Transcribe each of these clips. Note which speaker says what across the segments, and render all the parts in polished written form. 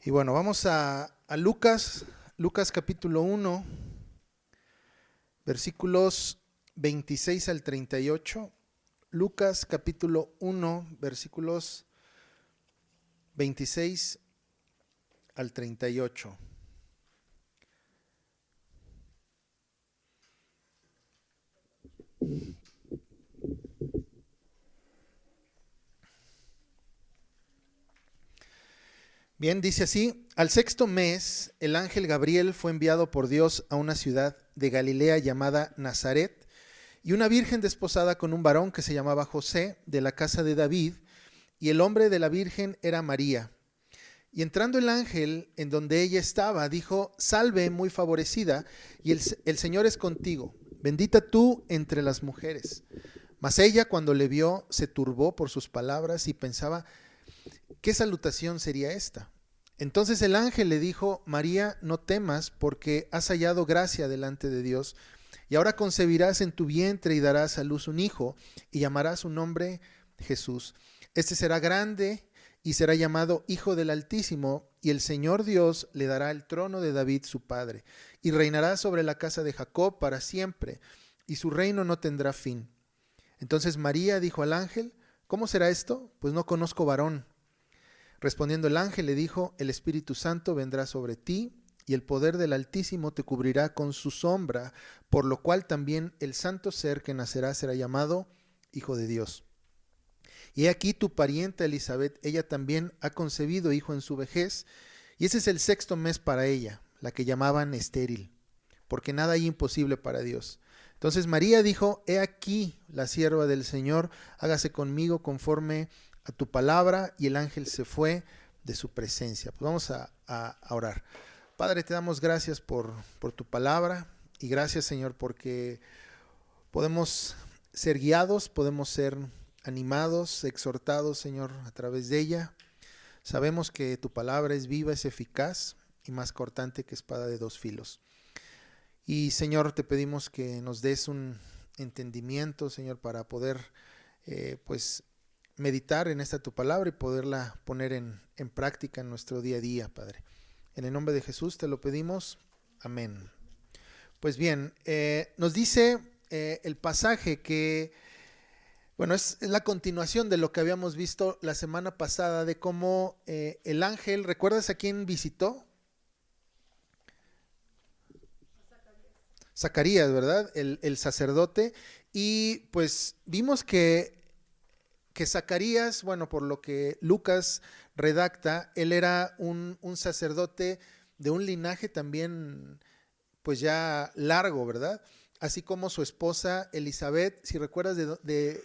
Speaker 1: Y bueno, vamos a Lucas, Lucas capítulo 1, versículos 26 al 38. Lucas capítulo 1, versículos 26 al 38. Bien, dice así: al sexto mes, el ángel Gabriel fue enviado por Dios a una ciudad de Galilea llamada Nazaret, y una virgen desposada con un varón que se llamaba José, de la casa de David, y el nombre de la virgen era María. Y entrando el ángel en donde ella estaba, dijo: salve, muy favorecida, y el Señor es contigo, bendita tú entre las mujeres. Mas ella, cuando le vio, se turbó por sus palabras y pensaba: ¿qué salutación sería esta? Entonces el ángel le dijo: María, no temas, porque has hallado gracia delante de Dios, y ahora concebirás en tu vientre y darás a luz un hijo, y llamarás su nombre Jesús. Este será grande y será llamado Hijo del Altísimo, y el Señor Dios le dará el trono de David su padre, y reinará sobre la casa de Jacob para siempre, y su reino no tendrá fin. Entonces María dijo al ángel: ¿cómo será esto? Pues no conozco varón. Respondiendo el ángel le dijo: el Espíritu Santo vendrá sobre ti, y el poder del Altísimo te cubrirá con su sombra, por lo cual también el santo ser que nacerá será llamado Hijo de Dios. Y he aquí tu parienta Elizabeth, ella también ha concebido hijo en su vejez, y ese es el sexto mes para ella, la que llamaban estéril, porque nada hay imposible para Dios. Entonces María dijo: he aquí la sierva del Señor, hágase conmigo conforme a tu palabra, y el ángel se fue de su presencia. Pues vamos a orar. Padre, te damos gracias por tu palabra, y gracias, Señor, porque podemos ser guiados, podemos ser animados, exhortados, Señor, a través de ella. Sabemos que tu palabra es viva, es eficaz y más cortante que espada de dos filos. Y, Señor, te pedimos que nos des un entendimiento, Señor, para poder pues meditar en esta tu palabra y poderla poner en práctica en nuestro día a día, Padre. En el nombre de Jesús te lo pedimos. Amén. Pues bien, nos dice el pasaje que, bueno, es la continuación de lo que habíamos visto la semana pasada, de cómo el ángel, ¿recuerdas a quién visitó? Zacarías, ¿verdad? El sacerdote. Y pues vimos que Zacarías, bueno, por lo que Lucas redacta, él era un sacerdote de un linaje también, pues ya largo, ¿verdad? Así como su esposa Elizabeth, si recuerdas de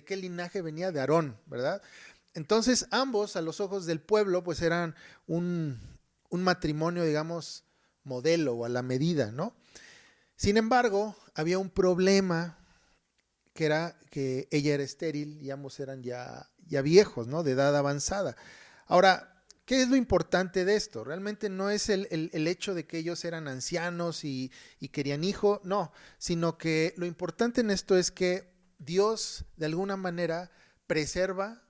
Speaker 1: qué linaje venía, de Aarón, ¿verdad? Entonces ambos, a los ojos del pueblo, pues eran un, un matrimonio, digamos, modelo o a la medida, ¿no? Sin embargo, había un problema, que era que ella era estéril y ambos eran ya viejos, ¿no? De edad avanzada. Ahora, ¿qué es lo importante de esto? Realmente no es el hecho de que ellos eran ancianos y querían hijo, no, sino que lo importante en esto es que Dios de alguna manera preserva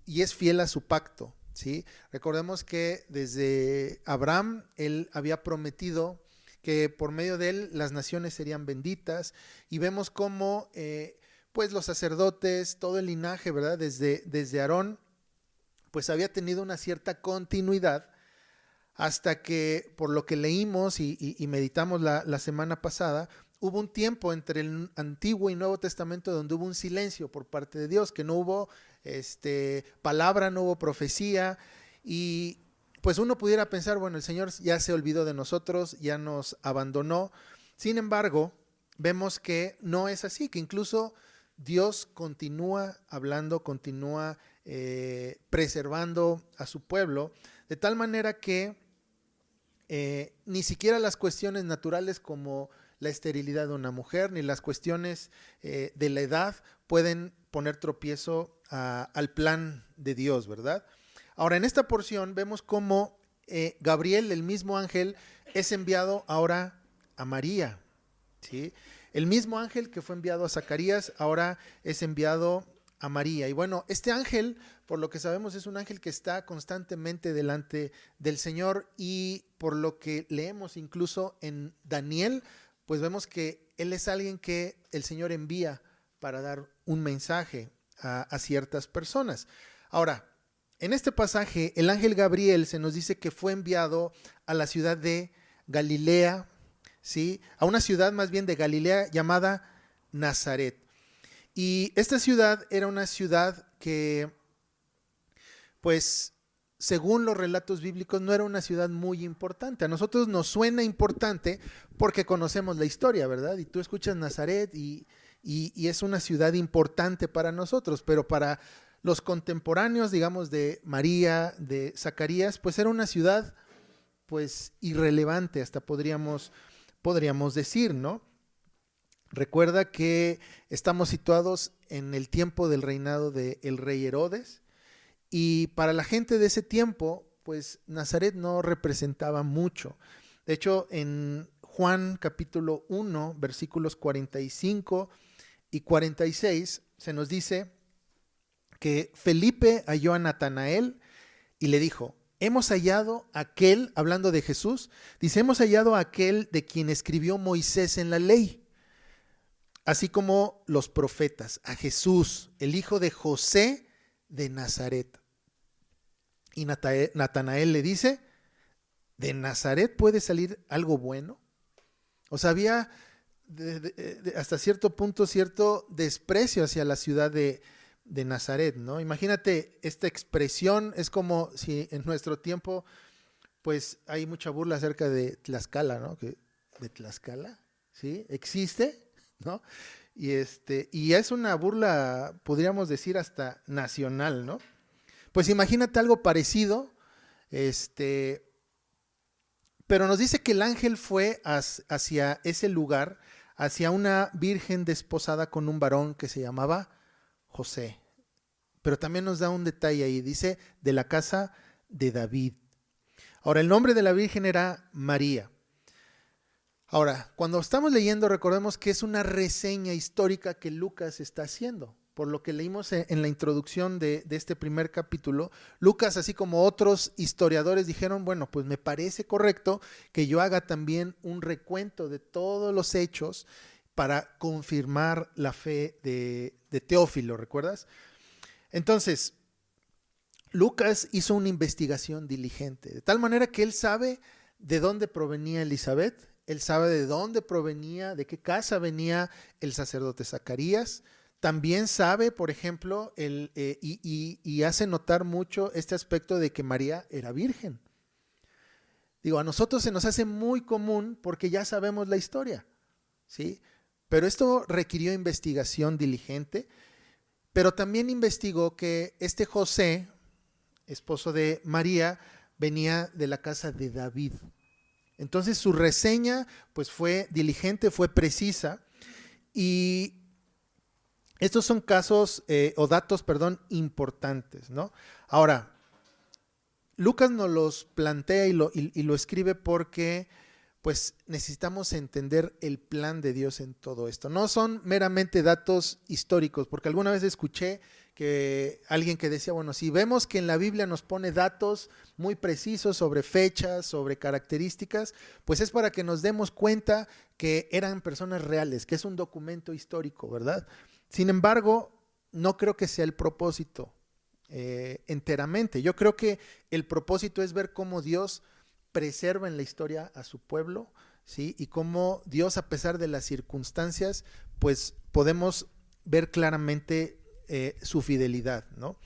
Speaker 1: y es fiel a su pacto, ¿sí? Recordemos que desde Abraham él había prometido que por medio de él las naciones serían benditas, y vemos cómo pues los sacerdotes, todo el linaje, ¿verdad? Desde Aarón, pues había tenido una cierta continuidad hasta que, por lo que leímos y meditamos la semana pasada, hubo un tiempo entre el Antiguo y Nuevo Testamento donde hubo un silencio por parte de Dios, que no hubo palabra, no hubo profecía, y pues uno pudiera pensar, bueno, el Señor ya se olvidó de nosotros, ya nos abandonó. Sin embargo, vemos que no es así, que incluso Dios continúa hablando, continúa preservando a su pueblo, de tal manera que ni siquiera las cuestiones naturales como la esterilidad de una mujer, ni las cuestiones de la edad pueden poner tropiezo al plan de Dios, ¿verdad? Ahora, en esta porción vemos cómo Gabriel, el mismo ángel, es enviado ahora a María, ¿sí? El mismo ángel que fue enviado a Zacarías ahora es enviado a María. Y bueno, este ángel, por lo que sabemos, es un ángel que está constantemente delante del Señor, y por lo que leemos incluso en Daniel, pues vemos que él es alguien que el Señor envía para dar un mensaje a ciertas personas. Ahora, en este pasaje, el ángel Gabriel se nos dice que fue enviado a la ciudad de Galilea, ¿sí? A una ciudad más bien de Galilea llamada Nazaret. Y esta ciudad era una ciudad que, pues, según los relatos bíblicos, no era una ciudad muy importante. A nosotros nos suena importante porque conocemos la historia, ¿verdad? Y tú escuchas Nazaret y es una ciudad importante para nosotros, pero para los contemporáneos, digamos, de María, de Zacarías, pues era una ciudad, pues, irrelevante, hasta podríamos decir, ¿no? Recuerda que estamos situados en el tiempo del reinado del rey Herodes, y para la gente de ese tiempo, pues Nazaret no representaba mucho. De hecho, en Juan capítulo 1, versículos 45 y 46, se nos dice que Felipe halló a Natanael y le dijo: hemos hallado aquel, hablando de Jesús, dice, hemos hallado aquel de quien escribió Moisés en la ley, así como los profetas, a Jesús, el hijo de José de Nazaret. Y Natanael le dice: ¿de Nazaret puede salir algo bueno? O sea, había hasta cierto punto cierto desprecio hacia la ciudad de Nazaret, ¿no? Imagínate esta expresión, es como si en nuestro tiempo, pues hay mucha burla acerca de Tlaxcala, ¿no? ¿De Tlaxcala? ¿Sí? ¿Existe? ¿No? Y es una burla, podríamos decir, hasta nacional, ¿no? Pues imagínate algo parecido, pero nos dice que el ángel fue hacia ese lugar, hacia una virgen desposada con un varón que se llamaba José. Pero también nos da un detalle ahí, dice, de la casa de David. Ahora, el nombre de la virgen era María. Ahora, cuando estamos leyendo, recordemos que es una reseña histórica que Lucas está haciendo. Por lo que leímos en la introducción de este primer capítulo, Lucas, así como otros historiadores, dijeron, bueno, pues me parece correcto que yo haga también un recuento de todos los hechos para confirmar la fe de Teófilo, ¿recuerdas? Entonces, Lucas hizo una investigación diligente, de tal manera que él sabe de dónde provenía Elizabeth, él sabe de dónde provenía, de qué casa venía el sacerdote Zacarías. También sabe, por ejemplo, y hace notar mucho este aspecto de que María era virgen. Digo, a nosotros se nos hace muy común porque ya sabemos la historia, ¿sí? Pero esto requirió investigación diligente, pero también investigó que este José, esposo de María, venía de la casa de David. Entonces su reseña pues fue diligente, fue precisa, y estos son casos o datos, importantes, ¿no? Ahora, Lucas nos los plantea y lo escribe porque pues necesitamos entender el plan de Dios en todo esto. No son meramente datos históricos, porque alguna vez escuché que alguien que decía, bueno, si vemos que en la Biblia nos pone datos muy precisos sobre fechas, sobre características, pues es para que nos demos cuenta que eran personas reales, que es un documento histórico, ¿verdad? Sin embargo, no creo que sea el propósito enteramente. Yo creo que el propósito es ver cómo Dios preserva en la historia a su pueblo, ¿sí? Y cómo Dios, a pesar de las circunstancias, pues podemos ver claramente su fidelidad, ¿no?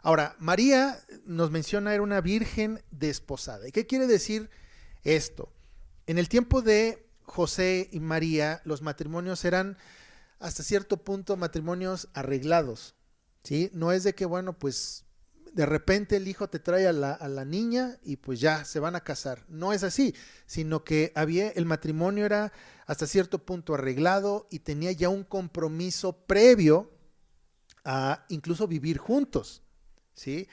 Speaker 1: Ahora, María nos menciona era una virgen desposada. ¿Y qué quiere decir esto? En el tiempo de José y María, los matrimonios eran hasta cierto punto matrimonios arreglados, ¿sí? No es de que, bueno, pues de repente el hijo te trae a la niña y pues ya se van a casar. No es así, sino que el matrimonio era hasta cierto punto arreglado y tenía ya un compromiso previo a incluso vivir juntos, ¿sí?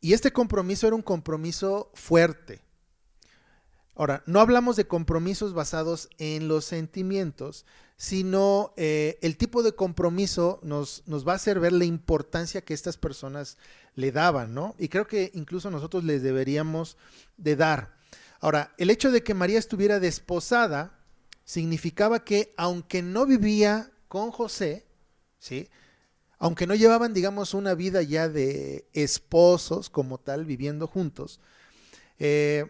Speaker 1: Y este compromiso era un compromiso fuerte. Ahora, no hablamos de compromisos basados en los sentimientos, sino el tipo de compromiso nos va a hacer ver la importancia que estas personas le daban, ¿no? Y creo que incluso nosotros les deberíamos de dar. Ahora, el hecho de que María estuviera desposada significaba que aunque no vivía con José, ¿sí? Aunque no llevaban, digamos, una vida ya de esposos como tal, viviendo juntos, ella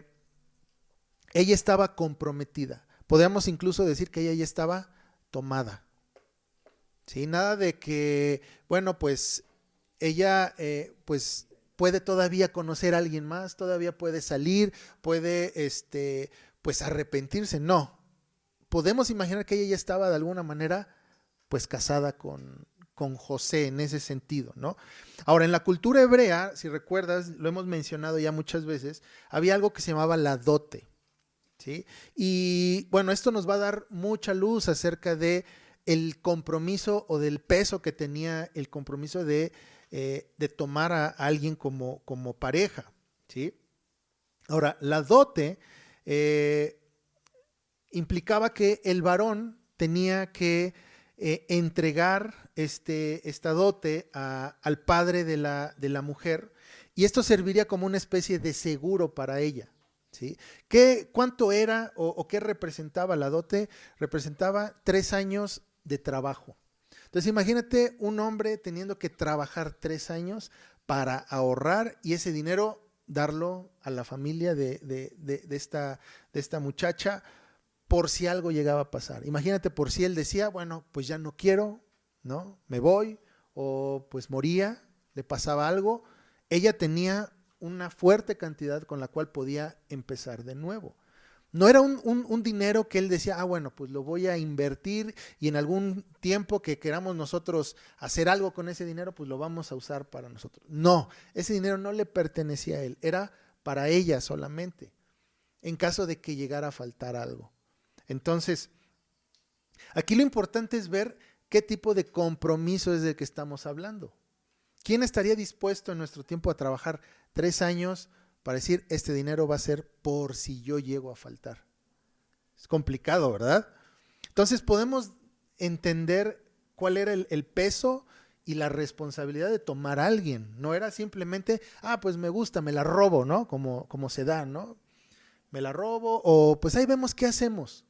Speaker 1: estaba comprometida. Podríamos incluso decir que ella ya estaba tomada. ¿Sí? Nada de que, bueno, pues ella pues puede todavía conocer a alguien más, todavía puede salir, puede pues arrepentirse. No. Podemos imaginar que ella ya estaba de alguna manera pues casada con José en ese sentido, ¿no? Ahora, en la cultura hebrea, si recuerdas, lo hemos mencionado ya muchas veces, había algo que se llamaba la dote, ¿sí? Y bueno, esto nos va a dar mucha luz acerca de el compromiso o del peso que tenía el compromiso de tomar a alguien como pareja, ¿sí? Ahora, la dote implicaba que el varón tenía que entregar esta dote al padre de la mujer, y esto serviría como una especie de seguro para ella. ¿Sí? ¿Cuánto era o qué representaba la dote? Representaba 3 años de trabajo. Entonces imagínate un hombre teniendo que trabajar 3 años para ahorrar y ese dinero darlo a la familia de esta muchacha por si algo llegaba a pasar. Imagínate por si él decía, bueno, pues ya no quiero, ¿no? Me voy, o pues moría, le pasaba algo. Ella tenía una fuerte cantidad con la cual podía empezar de nuevo. No era un dinero que él decía, bueno, pues lo voy a invertir y en algún tiempo que queramos nosotros hacer algo con ese dinero, pues lo vamos a usar para nosotros. No, ese dinero no le pertenecía a él, era para ella solamente, en caso de que llegara a faltar algo. Entonces, aquí lo importante es ver qué tipo de compromiso es del que estamos hablando. ¿Quién estaría dispuesto en nuestro tiempo a trabajar 3 años para decir, este dinero va a ser por si yo llego a faltar? Es complicado, ¿verdad? Entonces podemos entender cuál era el peso y la responsabilidad de tomar a alguien. No era simplemente, pues me gusta, me la robo, ¿no? Como se da, ¿no? Me la robo, o pues ahí vemos qué hacemos.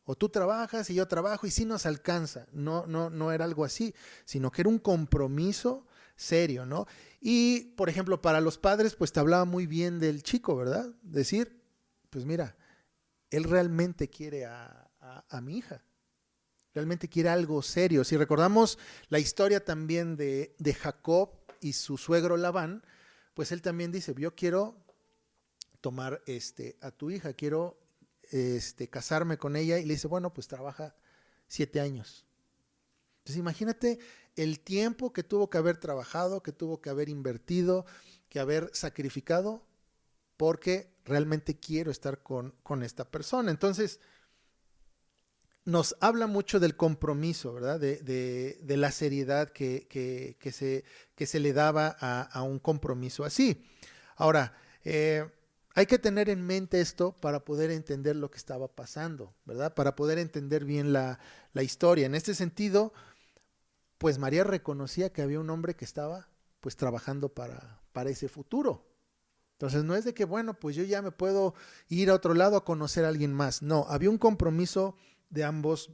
Speaker 1: O tú trabajas y yo trabajo y sí nos alcanza. No era algo así, sino que era un compromiso serio, ¿no? Y, por ejemplo, para los padres, pues te hablaba muy bien del chico, ¿verdad? Decir, pues mira, él realmente quiere a mi hija. Realmente quiere algo serio. Si recordamos la historia también de Jacob y su suegro Labán, pues él también dice, yo quiero tomar a tu hija, quiero casarme con ella, y le dice, bueno, pues trabaja 7 años. Entonces imagínate el tiempo que tuvo que haber trabajado, que tuvo que haber invertido, que haber sacrificado, porque realmente quiero estar con esta persona. Entonces nos habla mucho del compromiso, ¿verdad? De la seriedad que se le daba a un compromiso así. Ahora, hay que tener en mente esto para poder entender lo que estaba pasando, ¿verdad? Para poder entender bien la historia. En este sentido, pues María reconocía que había un hombre que estaba pues trabajando para ese futuro. Entonces no es de que, bueno, pues yo ya me puedo ir a otro lado a conocer a alguien más. No, había un compromiso de ambas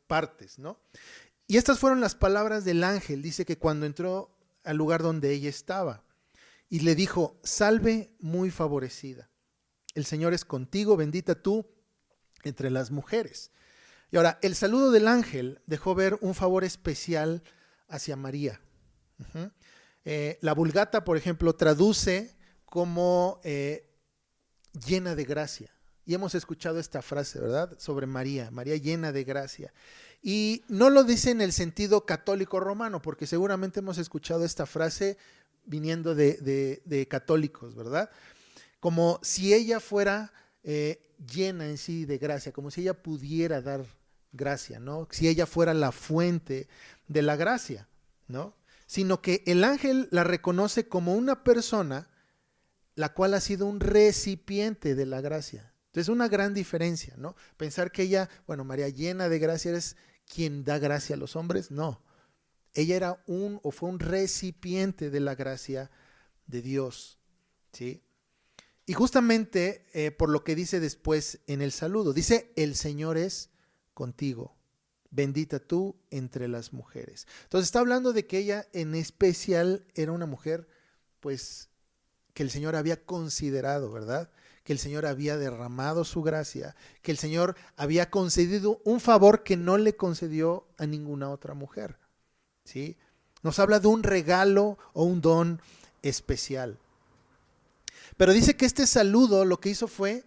Speaker 1: partes, ¿no? Y estas fueron las palabras del ángel. Dice que cuando entró al lugar donde ella estaba, y le dijo, salve muy favorecida, el Señor es contigo, bendita tú entre las mujeres. Y ahora, el saludo del ángel dejó ver un favor especial hacia María. La Vulgata, por ejemplo, traduce como llena de gracia. Y hemos escuchado esta frase, ¿verdad? Sobre María, María llena de gracia. Y no lo dice en el sentido católico romano, porque seguramente hemos escuchado esta frase viniendo de católicos, ¿verdad? Como si ella fuera llena en sí de gracia, como si ella pudiera dar gracia, ¿no? Si ella fuera la fuente de la gracia, ¿no? Sino que el ángel la reconoce como una persona la cual ha sido un recipiente de la gracia. Entonces, una gran diferencia, ¿no? Pensar que ella, bueno, María llena de gracia, ¿eres quien da gracia a los hombres? No. Ella era fue un recipiente de la gracia de Dios, ¿sí? Y justamente por lo que dice después en el saludo, dice, el Señor es contigo, bendita tú entre las mujeres. Entonces está hablando de que ella en especial era una mujer, pues, que el Señor había considerado, ¿verdad? Que el Señor había derramado su gracia, que el Señor había concedido un favor que no le concedió a ninguna otra mujer, ¿sí? Nos habla de un regalo o un don especial. Pero dice que este saludo lo que hizo fue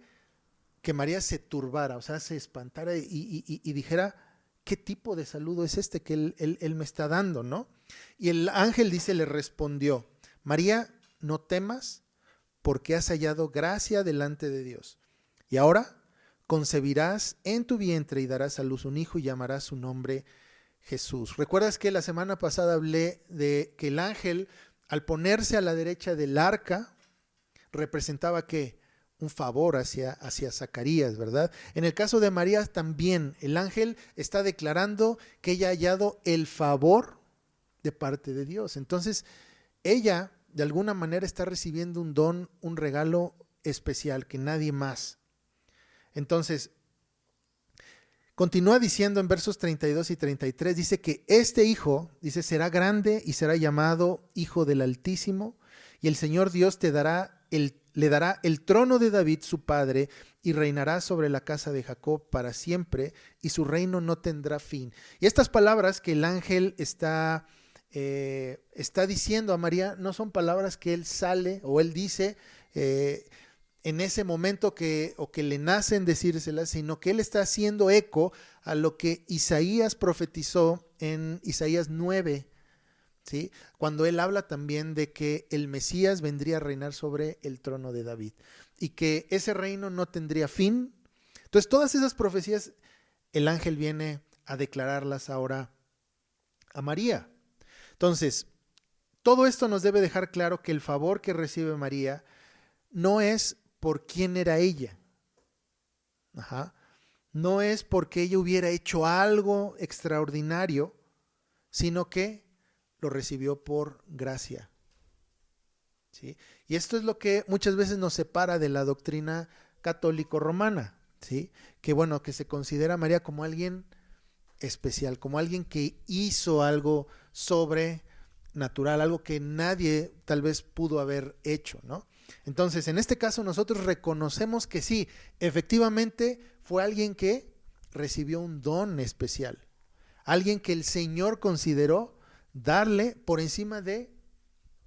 Speaker 1: que María se turbara, o sea, se espantara y dijera, ¿qué tipo de saludo es este que él me está dando, no? Y el ángel dice, le respondió, María, no temas, porque has hallado gracia delante de Dios. Y ahora concebirás en tu vientre y darás a luz un hijo y llamarás su nombre Jesús. ¿Recuerdas que la semana pasada hablé de que el ángel, al ponerse a la derecha del arca, representaba que un favor hacia Zacarías, ¿verdad? En el caso de María también, el ángel está declarando que ella ha hallado el favor de parte de Dios. Entonces, ella de alguna manera está recibiendo un don, un regalo especial que nadie más. Entonces, continúa diciendo en versos 32 y 33, dice que este hijo, dice, será grande y será llamado Hijo del Altísimo, y el Señor Dios le dará el trono de David, su padre, y reinará sobre la casa de Jacob para siempre, y su reino no tendrá fin. Y estas palabras que el ángel está diciendo a María no son palabras que él sale o él dice en ese momento que le nacen decírselas, sino que él está haciendo eco a lo que Isaías profetizó en Isaías 9, ¿sí? Cuando él habla también de que el Mesías vendría a reinar sobre el trono de David y que ese reino no tendría fin. Entonces todas esas profecías el ángel viene a declararlas ahora a María. Entonces, todo esto nos debe dejar claro que el favor que recibe María no es por quién era ella. No es porque ella hubiera hecho algo extraordinario, sino que lo recibió por gracia, ¿sí? Y esto es lo que muchas veces nos separa de la doctrina católico-romana, ¿sí? Que bueno, que se considera a María como alguien especial, como alguien que hizo algo sobrenatural, algo que nadie tal vez pudo haber hecho, ¿no? Entonces, en este caso nosotros reconocemos que sí, efectivamente fue alguien que recibió un don especial, alguien que el Señor consideró darle por encima de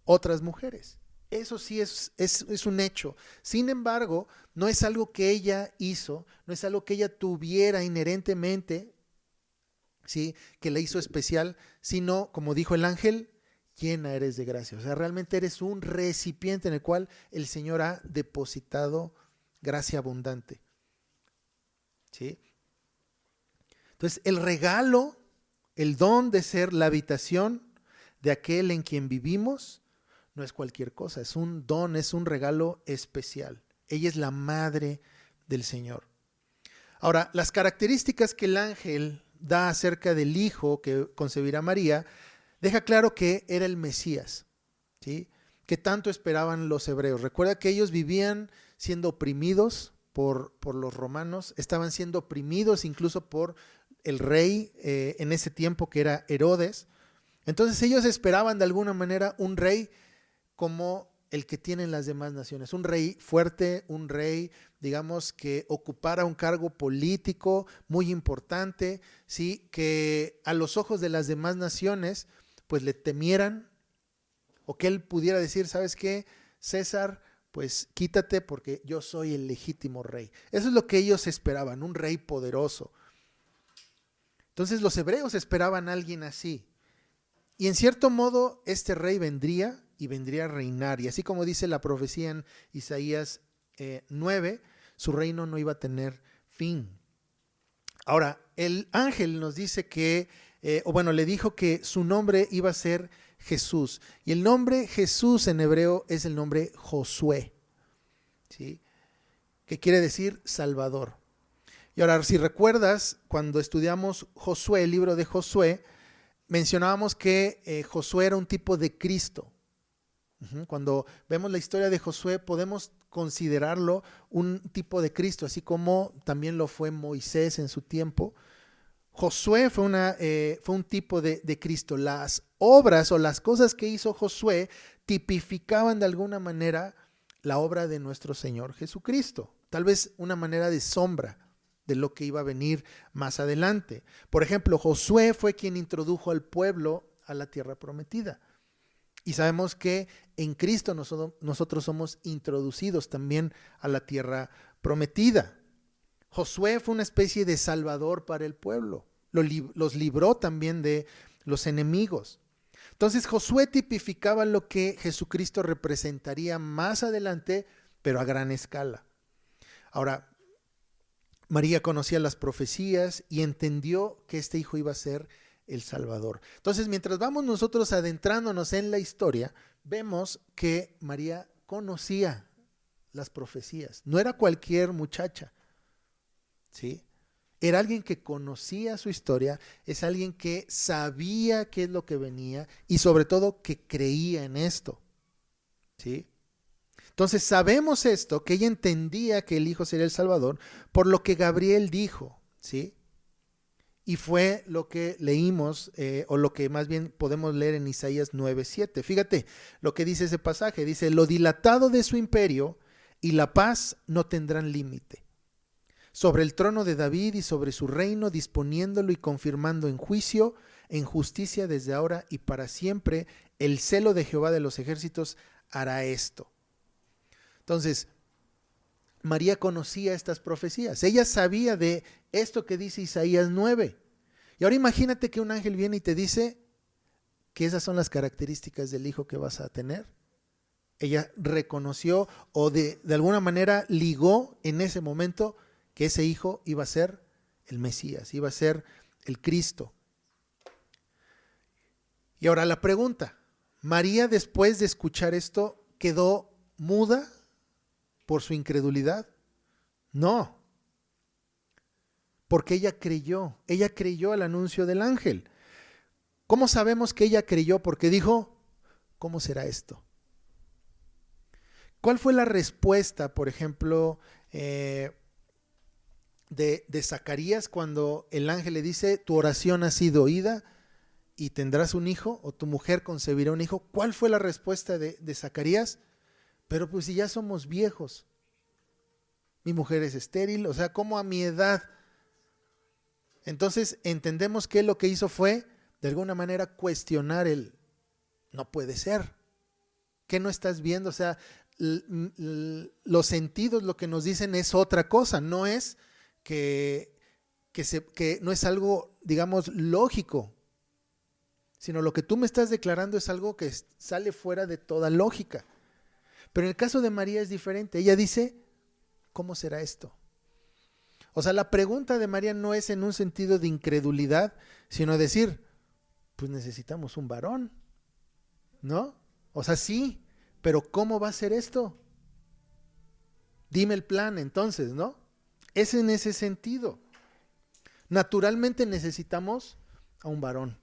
Speaker 1: otras mujeres. Eso sí es un hecho. Sin embargo, no es algo que ella hizo, no es algo que ella tuviera inherentemente, ¿sí?, que la hizo especial, sino, como dijo el ángel, llena eres de gracia. O sea, realmente eres un recipiente en el cual el Señor ha depositado gracia abundante, ¿sí? Entonces, el regalo, el don de ser la habitación de aquel en quien vivimos, no es cualquier cosa, es un don, es un regalo especial. Ella es la madre del Señor. Ahora, las características que el ángel da acerca del hijo que concebirá María, deja claro que era el Mesías, ¿sí?, que tanto esperaban los hebreos. Recuerda que ellos vivían siendo oprimidos por los romanos, estaban siendo oprimidos incluso por el rey en ese tiempo que era Herodes. Entonces ellos esperaban de alguna manera un rey como el que tienen las demás naciones, un rey fuerte, un rey, digamos, que ocupara un cargo político muy importante, ¿sí?, que a los ojos de las demás naciones pues le temieran, o que él pudiera decir, ¿sabes qué, César? Pues quítate porque yo soy el legítimo rey. Eso es lo que ellos esperaban, un rey poderoso. Entonces los hebreos esperaban a alguien así. Y en cierto modo este rey vendría y vendría a reinar. Y así como dice la profecía en Isaías 9, su reino no iba a tener fin. Ahora, el ángel nos dice que, le dijo que su nombre iba a ser Jesús. Y el nombre Jesús en hebreo es el nombre Josué. ¿sí? Que quiere decir Salvador. Y ahora, si recuerdas, cuando estudiamos Josué, el libro de Josué, mencionábamos que Josué era un tipo de Cristo. Cuando vemos la historia de Josué, podemos considerarlo un tipo de Cristo, así como también lo fue Moisés en su tiempo. Josué fue un tipo de Cristo. Las obras o las cosas que hizo Josué tipificaban de alguna manera la obra de nuestro Señor Jesucristo. Tal vez una manera de sombra de lo que iba a venir más adelante. Por ejemplo, Josué fue quien introdujo al pueblo a la tierra prometida. Y sabemos que en Cristo nosotros somos introducidos también a la tierra prometida. Josué fue una especie de salvador para el pueblo. Los libró también de los enemigos. Entonces Josué tipificaba lo que Jesucristo representaría más adelante, pero a gran escala. Ahora, María conocía las profecías y entendió que este hijo iba a ser el Salvador. Entonces, mientras vamos nosotros adentrándonos en la historia, vemos que María conocía las profecías. No era cualquier muchacha, ¿sí? Era alguien que conocía su historia, es alguien que sabía qué es lo que venía y sobre todo que creía en esto, ¿sí? Entonces sabemos esto, que ella entendía que el Hijo sería el Salvador por lo que Gabriel dijo, ¿sí? Y fue lo que leímos, o lo que más bien podemos leer en Isaías 9:7. Fíjate lo que dice ese pasaje. Dice, lo dilatado de su imperio y la paz no tendrán límite. Sobre el trono de David y sobre su reino, disponiéndolo y confirmando en juicio, en justicia desde ahora y para siempre, el celo de Jehová de los ejércitos hará esto. Entonces, María conocía estas profecías. Ella sabía de esto que dice Isaías 9. Y ahora imagínate que un ángel viene y te dice que esas son las características del hijo que vas a tener. Ella reconoció o de alguna manera ligó en ese momento que ese hijo iba a ser el Mesías, iba a ser el Cristo. Y ahora la pregunta, ¿María después de escuchar esto quedó muda por su incredulidad? No, porque ella creyó al anuncio del ángel. ¿Cómo sabemos que ella creyó? Porque dijo, ¿cómo será esto? ¿Cuál fue la respuesta, por ejemplo, de Zacarías cuando el ángel le dice, tu oración ha sido oída y tendrás un hijo, o tu mujer concebirá un hijo? ¿Cuál fue la respuesta de Zacarías? Pero pues si ya somos viejos, mi mujer es estéril, o sea, ¿cómo a mi edad? Entonces entendemos que lo que hizo fue, de alguna manera, cuestionar no puede ser. ¿Qué no estás viendo? O sea, los sentidos lo que nos dicen es otra cosa, no es que no es algo, digamos, lógico, sino lo que tú me estás declarando es algo que sale fuera de toda lógica. Pero en el caso de María es diferente. Ella dice, ¿cómo será esto? O sea, la pregunta de María no es en un sentido de incredulidad, sino decir, pues necesitamos un varón, ¿no? O sea, sí, pero ¿cómo va a ser esto? Dime el plan entonces, ¿no? Es en ese sentido. Naturalmente necesitamos a un varón.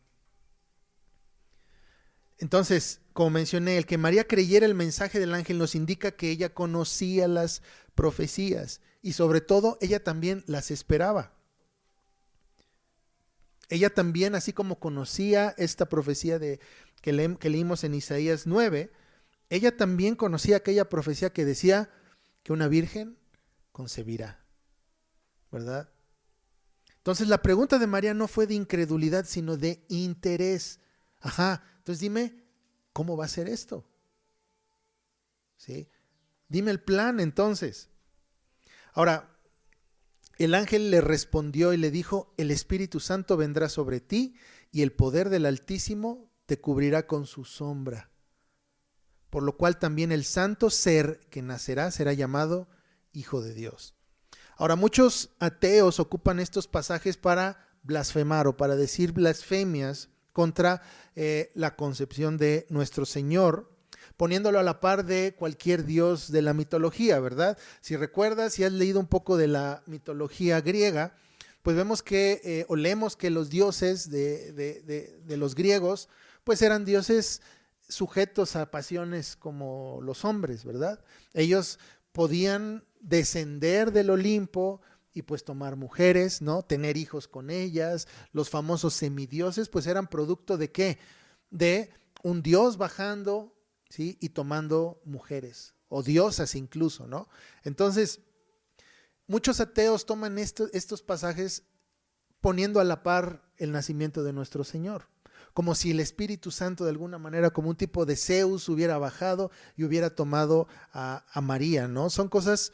Speaker 1: Entonces, como mencioné, el que María creyera el mensaje del ángel nos indica que ella conocía las profecías y sobre todo ella también las esperaba. Ella también, así como conocía esta profecía que leímos en Isaías 9, ella también conocía aquella profecía que decía que una virgen concebirá, ¿verdad? Entonces la pregunta de María no fue de incredulidad, sino de interés. Ajá, entonces dime, ¿cómo va a ser esto? ¿Sí? Dime el plan entonces. Ahora, el ángel le respondió y le dijo, el Espíritu Santo vendrá sobre ti y el poder del Altísimo te cubrirá con su sombra. Por lo cual también el santo ser que nacerá será llamado Hijo de Dios. Ahora, muchos ateos ocupan estos pasajes para blasfemar o para decir blasfemias contra la concepción de nuestro Señor, poniéndolo a la par de cualquier dios de la mitología, ¿verdad? Si recuerdas, si has leído un poco de la mitología griega, pues vemos que, o leemos que los dioses de los griegos, pues eran dioses sujetos a pasiones como los hombres, ¿verdad? Ellos podían descender del Olimpo y pues tomar mujeres, ¿no? Tener hijos con ellas. Los famosos semidioses pues eran producto ¿de qué? De un dios bajando, ¿sí? Y tomando mujeres, o diosas incluso, ¿no? Entonces, muchos ateos toman estos pasajes poniendo a la par el nacimiento de nuestro Señor, como si el Espíritu Santo de alguna manera, como un tipo de Zeus, hubiera bajado y hubiera tomado a María, ¿no? Son cosas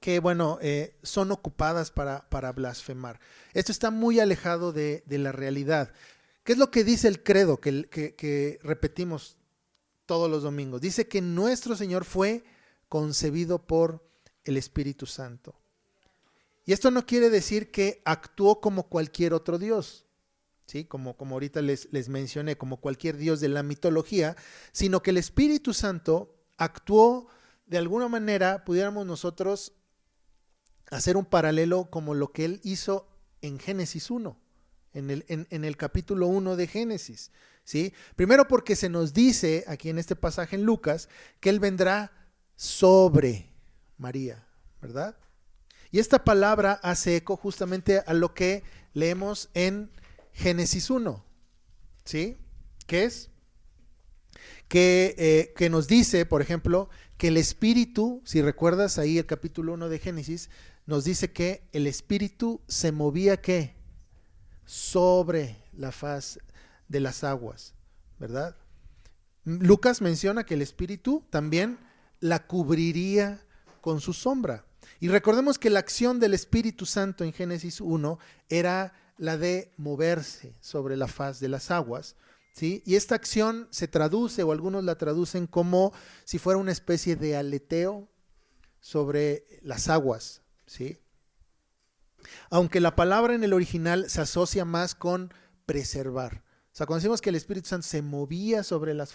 Speaker 1: que, bueno, son ocupadas para blasfemar. Esto está muy alejado de la realidad. ¿Qué es lo que dice el credo que repetimos todos los domingos? Dice que nuestro Señor fue concebido por el Espíritu Santo. Y esto no quiere decir que actuó como cualquier otro Dios, ¿sí? Como ahorita les mencioné, como cualquier Dios de la mitología, sino que el Espíritu Santo actuó de alguna manera, pudiéramos nosotros hacer un paralelo como lo que él hizo en Génesis 1, en el capítulo 1 de Génesis, ¿sí? Primero porque se nos dice aquí en este pasaje en Lucas que él vendrá sobre María, ¿verdad? Y esta palabra hace eco justamente a lo que leemos en Génesis 1, ¿sí? ¿Qué es? Que nos dice, por ejemplo, que el Espíritu, si recuerdas ahí el capítulo 1 de Génesis, nos dice que el Espíritu se movía, ¿qué? Sobre la faz de las aguas, ¿verdad? Lucas menciona que el Espíritu también la cubriría con su sombra. Y recordemos que la acción del Espíritu Santo en Génesis 1 era la de moverse sobre la faz de las aguas, ¿sí? Y esta acción se traduce, o algunos la traducen como si fuera una especie de aleteo sobre las aguas, ¿sí? Aunque la palabra en el original se asocia más con preservar. O sea, cuando decimos que el Espíritu Santo se movía sobre la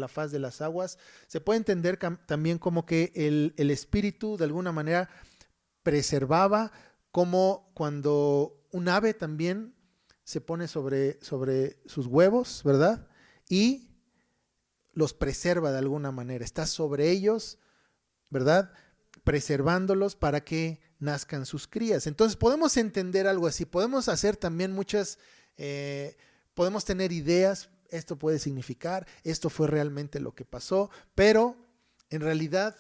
Speaker 1: faz de las aguas, se puede entender también como que el Espíritu de alguna manera preservaba, como cuando un ave también se pone sobre sus huevos, ¿verdad? Y los preserva de alguna manera, está sobre ellos, ¿verdad? Preservándolos para que nazcan sus crías. Entonces podemos entender algo así, podemos hacer también podemos tener ideas, esto puede significar, esto fue realmente lo que pasó, pero en realidad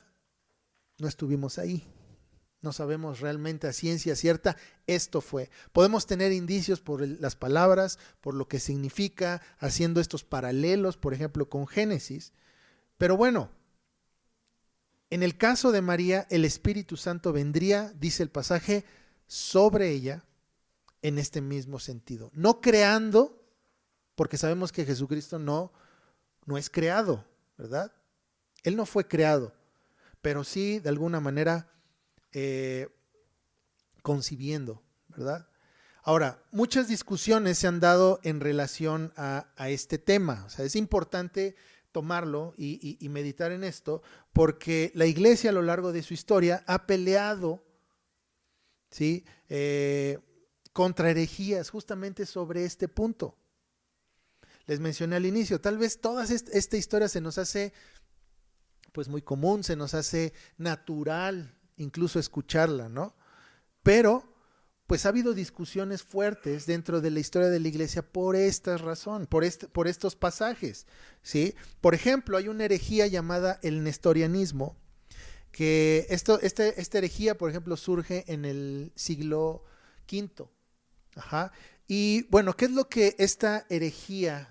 Speaker 1: no estuvimos ahí. No sabemos realmente a ciencia cierta, esto fue. Podemos tener indicios por las palabras, por lo que significa, haciendo estos paralelos, por ejemplo, con Génesis. Pero bueno, en el caso de María, el Espíritu Santo vendría, dice el pasaje, sobre ella en este mismo sentido. No creando, porque sabemos que Jesucristo no es creado, ¿verdad? Él no fue creado, pero sí de alguna manera concibiendo, ¿verdad? Ahora, muchas discusiones se han dado en relación a este tema. O sea, es importante tomarlo y meditar en esto, porque la iglesia a lo largo de su historia ha peleado, ¿sí? Contra herejías justamente sobre este punto. Les mencioné al inicio, tal vez toda esta historia se nos hace pues muy común, se nos hace natural incluso escucharla, ¿no? Pero pues ha habido discusiones fuertes dentro de la historia de la iglesia por esta razón, por estos pasajes, ¿sí? Por ejemplo, hay una herejía llamada el nestorianismo, que esta herejía, por ejemplo, surge en el siglo V. Ajá. Y bueno, ¿qué es lo que esta herejía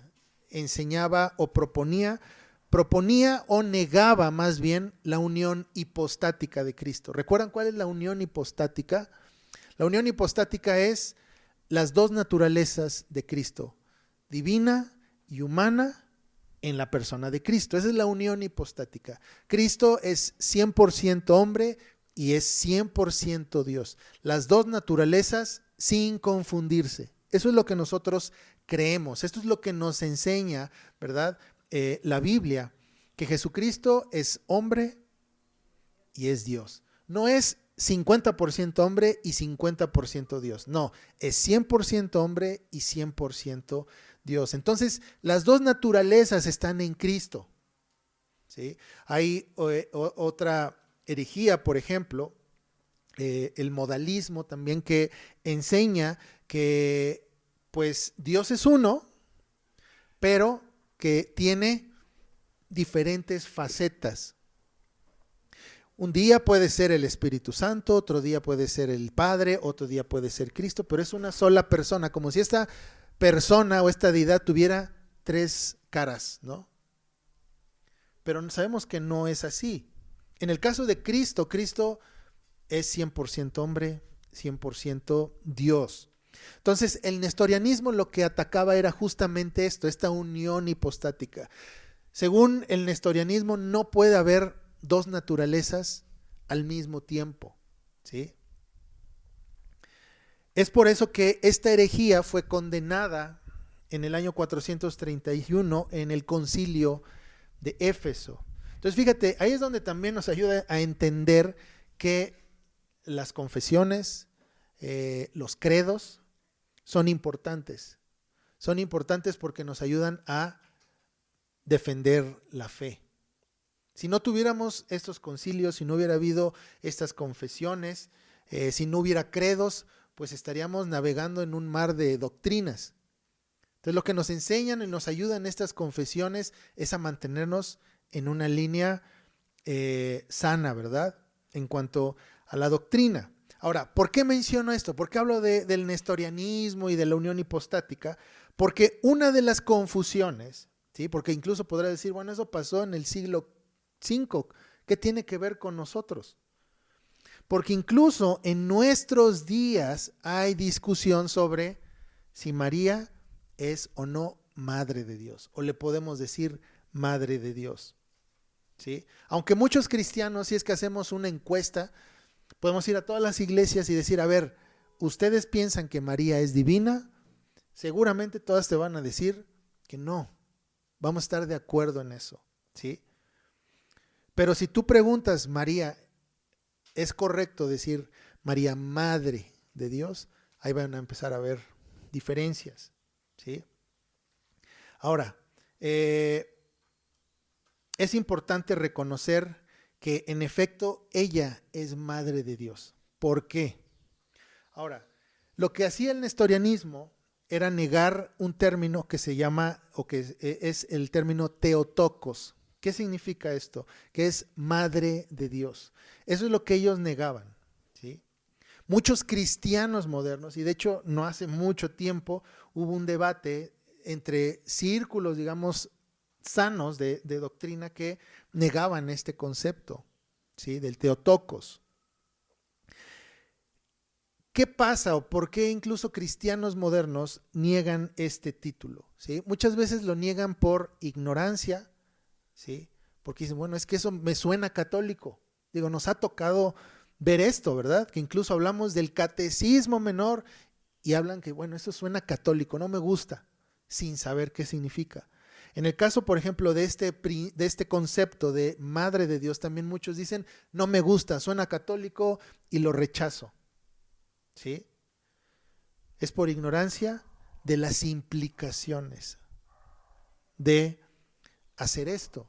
Speaker 1: enseñaba o proponía? Proponía o negaba más bien la unión hipostática de Cristo. ¿Recuerdan cuál es la unión hipostática? La unión hipostática es las dos naturalezas de Cristo, divina y humana en la persona de Cristo. Esa es la unión hipostática. Cristo es 100% hombre y es 100% Dios. Las dos naturalezas sin confundirse. Eso es lo que nosotros creemos. Esto es lo que nos enseña, ¿verdad? La Biblia. que Jesucristo es hombre y es Dios. No es 50% hombre y 50% Dios. No, es 100% hombre y 100% Dios. Entonces, las dos naturalezas están en Cristo. ¿Sí? Hay otra herejía, por ejemplo, el modalismo también, que enseña que pues Dios es uno, pero que tiene diferentes facetas. Un día puede ser el Espíritu Santo, otro día puede ser el Padre, otro día puede ser Cristo, pero es una sola persona, como si esta persona o esta deidad tuviera tres caras, ¿no? Pero sabemos que no es así. En el caso de Cristo, Cristo es 100% hombre, 100% Dios. Entonces, el nestorianismo lo que atacaba era justamente esto, esta unión hipostática. Según el nestorianismo, no puede haber dos naturalezas al mismo tiempo, ¿sí? Es por eso que esta herejía fue condenada en el año 431 en el concilio de Éfeso. Entonces, fíjate, ahí es donde también nos ayuda a entender que las confesiones, los credos, son importantes. Son importantes porque nos ayudan a defender la fe. Si no tuviéramos estos concilios, si no hubiera habido estas confesiones, si no hubiera credos, pues estaríamos navegando en un mar de doctrinas. Entonces, lo que nos enseñan y nos ayudan estas confesiones es a mantenernos en una línea sana, ¿verdad? En cuanto a la doctrina. Ahora, ¿por qué menciono esto? ¿Por qué hablo del nestorianismo y de la unión hipostática? Porque una de las confusiones, ¿sí? Porque incluso podrá decir, bueno, eso pasó en el siglo V, ¿qué tiene que ver con nosotros? Porque incluso en nuestros días hay discusión sobre si María es o no madre de Dios, o le podemos decir madre de Dios, ¿sí? Aunque muchos cristianos, si es que hacemos una encuesta, podemos ir a todas las iglesias y decir, a ver, ¿ustedes piensan que María es divina? Seguramente todas te van a decir que no. Vamos a estar de acuerdo en eso, ¿sí? Pero si tú preguntas, María, ¿es correcto decir María, madre de Dios? Ahí van a empezar a haber diferencias, ¿sí? Ahora, es importante reconocer que en efecto ella es madre de Dios. ¿Por qué? Ahora, lo que hacía el nestorianismo era negar un término que se llama, o que es el término Theotokos. ¿Qué significa esto? Que es madre de Dios. Eso es lo que ellos negaban, ¿sí? Muchos cristianos modernos, y de hecho no hace mucho tiempo hubo un debate entre círculos, digamos, sanos de doctrina que negaban este concepto, ¿sí? Del Theotokos. ¿Qué pasa o por qué incluso cristianos modernos niegan este título? ¿Sí? Muchas veces lo niegan por ignorancia, ¿sí? Porque dicen, bueno, es que eso me suena católico. Digo, nos ha tocado ver esto, ¿verdad? Que incluso hablamos del catecismo menor y hablan que, bueno, eso suena católico, no me gusta, sin saber qué significa. En el caso, por ejemplo, de este concepto de madre de Dios, también muchos dicen, no me gusta, suena católico y lo rechazo, ¿sí? Es por ignorancia de las implicaciones de hacer esto,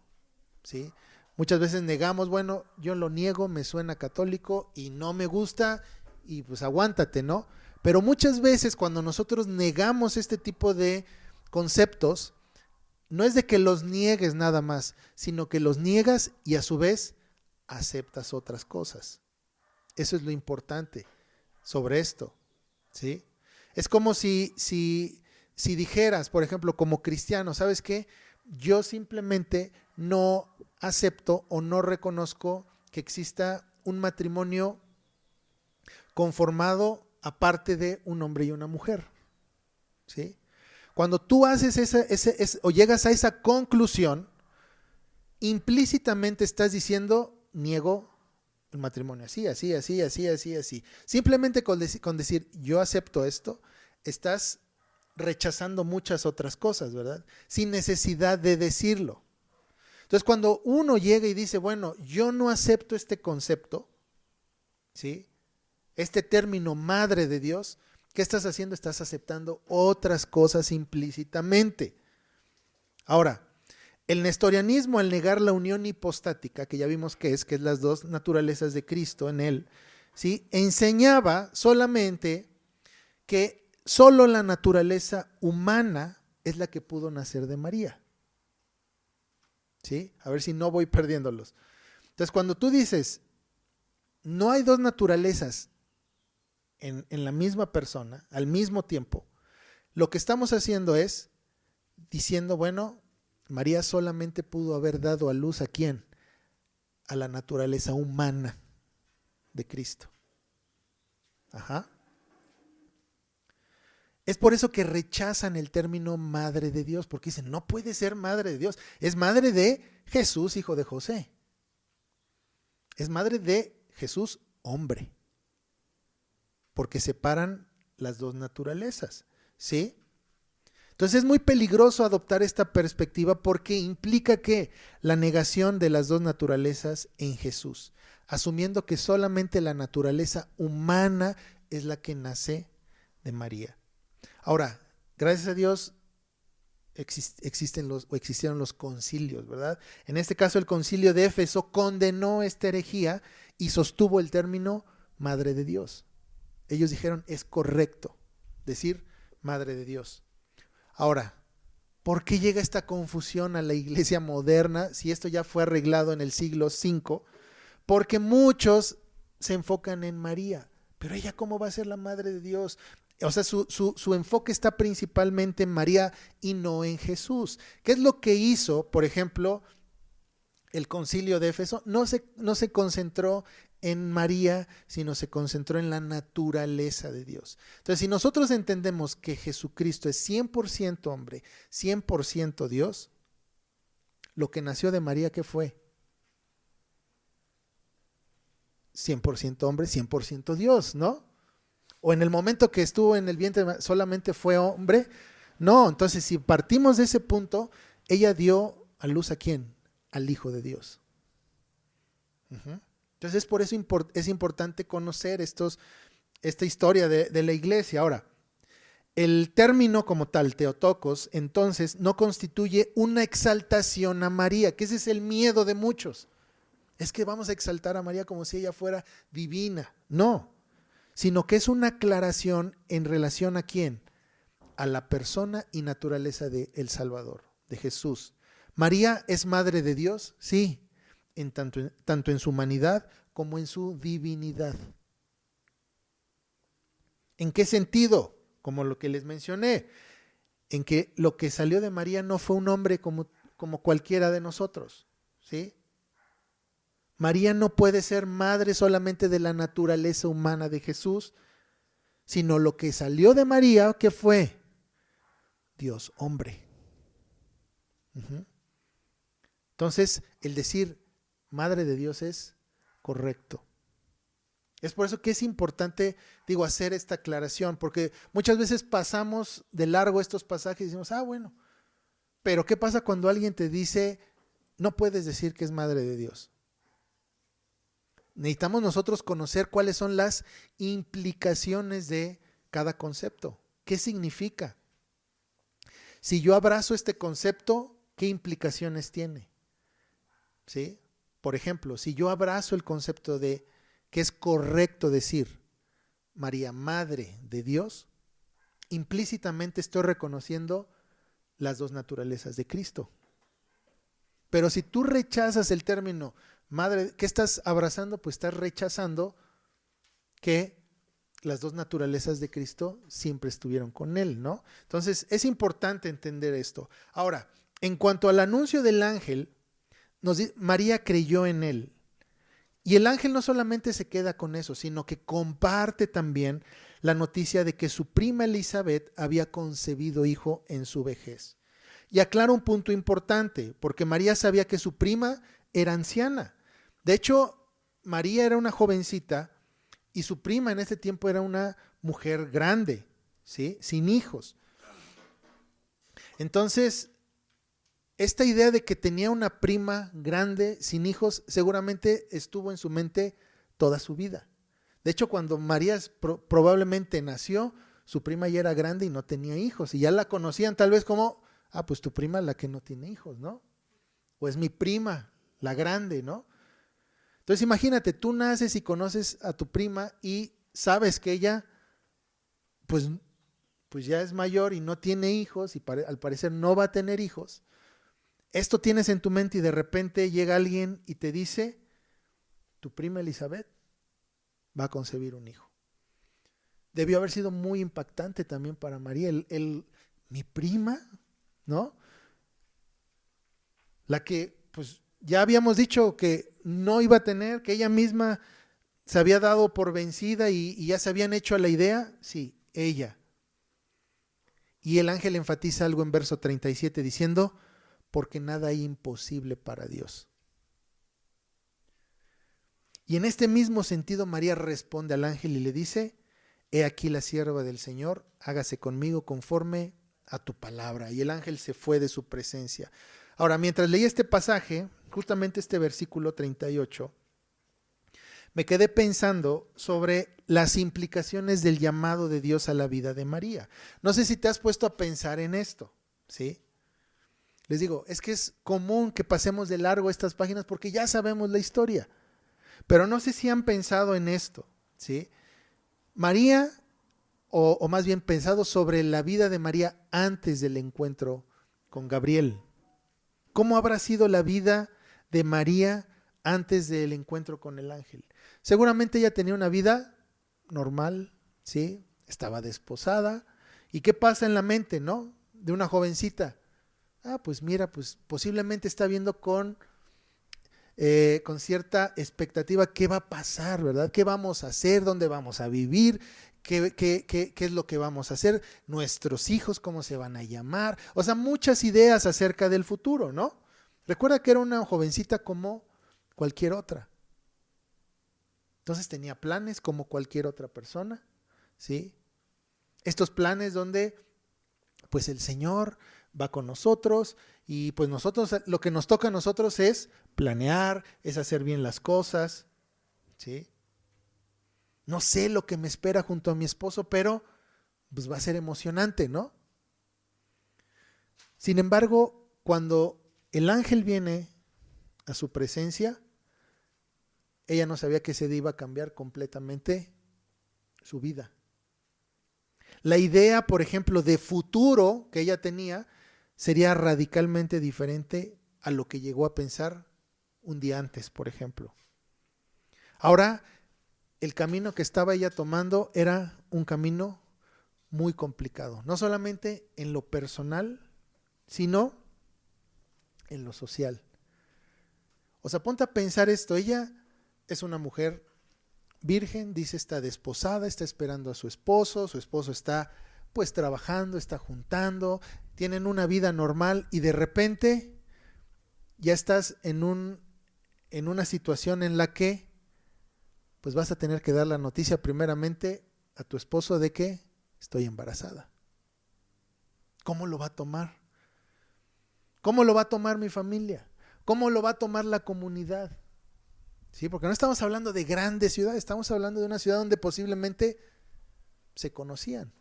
Speaker 1: ¿sí? Muchas veces negamos, bueno, yo lo niego, me suena católico y no me gusta y pues aguántate, ¿no? Pero muchas veces cuando nosotros negamos este tipo de conceptos, no es de que los niegues nada más, sino que los niegas y a su vez aceptas otras cosas. Eso es lo importante sobre esto, ¿sí? Es como si dijeras, por ejemplo, como cristiano, ¿sabes qué? Yo simplemente no acepto o no reconozco que exista un matrimonio conformado aparte de un hombre y una mujer, ¿sí? Cuando tú haces o llegas a esa conclusión, implícitamente estás diciendo, niego el matrimonio, así. Simplemente con decir, yo acepto esto, estás rechazando muchas otras cosas, ¿verdad? Sin necesidad de decirlo. Entonces, cuando uno llega y dice, bueno, yo no acepto este concepto, ¿sí? Este término madre de Dios, ¿qué estás haciendo? Estás aceptando otras cosas implícitamente. Ahora, el nestorianismo, al negar la unión hipostática, que ya vimos que es las dos naturalezas de Cristo en él, ¿sí? Enseñaba solamente que solo la naturaleza humana es la que pudo nacer de María. ¿Sí? A ver si no voy perdiéndolos. Entonces, cuando tú dices, no hay dos naturalezas en la misma persona, al mismo tiempo, lo que estamos haciendo es diciendo, bueno, María solamente pudo haber dado a luz ¿a quién? A la naturaleza humana de Cristo. Ajá. Es por eso que rechazan el término madre de Dios, porque dicen, no puede ser madre de Dios, es madre de Jesús, hijo de José. Es madre de Jesús, hombre. Porque separan las dos naturalezas, ¿sí? Entonces es muy peligroso adoptar esta perspectiva porque implica que la negación de las dos naturalezas en Jesús, asumiendo que solamente la naturaleza humana es la que nace de María. Ahora, gracias a Dios existieron los concilios, ¿verdad? En este caso el concilio de Éfeso condenó esta herejía y sostuvo el término madre de Dios. Ellos dijeron, es correcto decir madre de Dios. Ahora, ¿por qué llega esta confusión a la iglesia moderna si esto ya fue arreglado en el siglo V? Porque muchos se enfocan en María, pero ella ¿cómo va a ser la madre de Dios? O sea, su enfoque está principalmente en María y no en Jesús. ¿Qué es lo que hizo, por ejemplo, el concilio de Éfeso? No se concentró en María, sino se concentró en la naturaleza de Dios. Entonces, si nosotros entendemos que Jesucristo es 100% hombre, 100% Dios, lo que nació de María, ¿qué fue? 100% hombre, 100% Dios, ¿no? O en el momento que estuvo en el vientre solamente fue hombre. No, entonces si partimos de ese punto, ella dio a luz ¿a quién? Al Hijo de Dios. Entonces por eso es importante conocer esta historia de la iglesia. Ahora, el término como tal, Theotokos, entonces no constituye una exaltación a María, que ese es el miedo de muchos. Es que vamos a exaltar a María como si ella fuera divina. No, sino que es una aclaración en relación ¿a quién? A la persona y naturaleza de el Salvador, de Jesús. ¿María es madre de Dios? Sí, tanto en su humanidad como en su divinidad. ¿En qué sentido? Como lo que les mencioné, en que lo que salió de María no fue un hombre como cualquiera de nosotros, ¿sí? María no puede ser madre solamente de la naturaleza humana de Jesús, sino lo que salió de María, ¿qué fue? Dios hombre. Entonces, el decir madre de Dios es correcto. Es por eso que es importante, hacer esta aclaración, porque muchas veces pasamos de largo estos pasajes y decimos, bueno, pero ¿qué pasa cuando alguien te dice, no puedes decir que es madre de Dios? Necesitamos nosotros conocer cuáles son las implicaciones de cada concepto. ¿Qué significa? Si yo abrazo este concepto, ¿qué implicaciones tiene? ¿Sí? Por ejemplo, si yo abrazo el concepto de que es correcto decir María, Madre de Dios, implícitamente estoy reconociendo las dos naturalezas de Cristo. Pero si tú rechazas el término Madre, ¿qué estás abrazando? Pues estás rechazando que las dos naturalezas de Cristo siempre estuvieron con Él, ¿no? Entonces es importante entender esto. Ahora, en cuanto al anuncio del ángel, María creyó en Él. Y el ángel no solamente se queda con eso, sino que comparte también la noticia de que su prima Elizabeth había concebido hijo en su vejez. Y aclara un punto importante, porque María sabía que su prima era anciana. De hecho, María era una jovencita y su prima en ese tiempo era una mujer grande, ¿sí? Sin hijos. Entonces, esta idea de que tenía una prima grande sin hijos seguramente estuvo en su mente toda su vida. De hecho, cuando María probablemente nació, su prima ya era grande y no tenía hijos. Y ya la conocían tal vez como, pues tu prima es la que no tiene hijos, ¿no? O es mi prima, la grande, ¿no? Entonces imagínate, tú naces y conoces a tu prima y sabes que ella, pues ya es mayor y no tiene hijos y al parecer no va a tener hijos. Esto tienes en tu mente y de repente llega alguien y te dice, tu prima Elizabeth va a concebir un hijo. Debió haber sido muy impactante también para María, mi prima, ¿no? La que, pues, ya habíamos dicho que no iba a tener, que ella misma se había dado por vencida y ya se habían hecho a la idea, sí, ella. Y el ángel enfatiza algo en verso 37 diciendo, porque nada hay imposible para Dios. Y en este mismo sentido María responde al ángel y le dice, he aquí la sierva del Señor, hágase conmigo conforme a tu palabra. Y el ángel se fue de su presencia. Ahora, mientras leí este pasaje, justamente este versículo 38, me quedé pensando sobre las implicaciones del llamado de Dios a la vida de María. No sé si te has puesto a pensar en esto, ¿sí? Les digo, es que es común que pasemos de largo estas páginas porque ya sabemos la historia. Pero no sé si han pensado en esto, ¿sí? María, o más bien pensado sobre la vida de María antes del encuentro con Gabriel. ¿Cómo habrá sido la vida de María antes del encuentro con el ángel? Seguramente ella tenía una vida normal, ¿sí? Estaba desposada. ¿Y qué pasa en la mente, no? De una jovencita. Pues mira, pues posiblemente está viendo con cierta expectativa qué va a pasar, ¿verdad? ¿Qué vamos a hacer? ¿Dónde vamos a vivir? ¿Qué es lo que vamos a hacer? Nuestros hijos, ¿cómo se van a llamar? O sea, muchas ideas acerca del futuro, ¿no? Recuerda que era una jovencita como cualquier otra. Entonces tenía planes como cualquier otra persona, ¿sí? Estos planes donde, pues el Señor va con nosotros y pues nosotros, lo que nos toca a nosotros es planear, es hacer bien las cosas, ¿sí? No sé lo que me espera junto a mi esposo, pero pues va a ser emocionante, ¿no? Sin embargo, cuando el ángel viene a su presencia, ella no sabía que ese día iba a cambiar completamente su vida. La idea, por ejemplo, de futuro que ella tenía sería radicalmente diferente a lo que llegó a pensar un día antes, por ejemplo. Ahora, el camino que estaba ella tomando era un camino muy complicado, no solamente en lo personal, sino en lo social. O sea, ponte a pensar esto, ella es una mujer virgen, dice, está desposada, está esperando a su esposo está pues trabajando, está juntando, tienen una vida normal y de repente ya estás en una situación en la que pues vas a tener que dar la noticia primeramente a tu esposo de que estoy embarazada. ¿Cómo lo va a tomar? ¿Cómo lo va a tomar mi familia? ¿Cómo lo va a tomar la comunidad? Sí, porque no estamos hablando de grandes ciudades, estamos hablando de una ciudad donde posiblemente se conocían.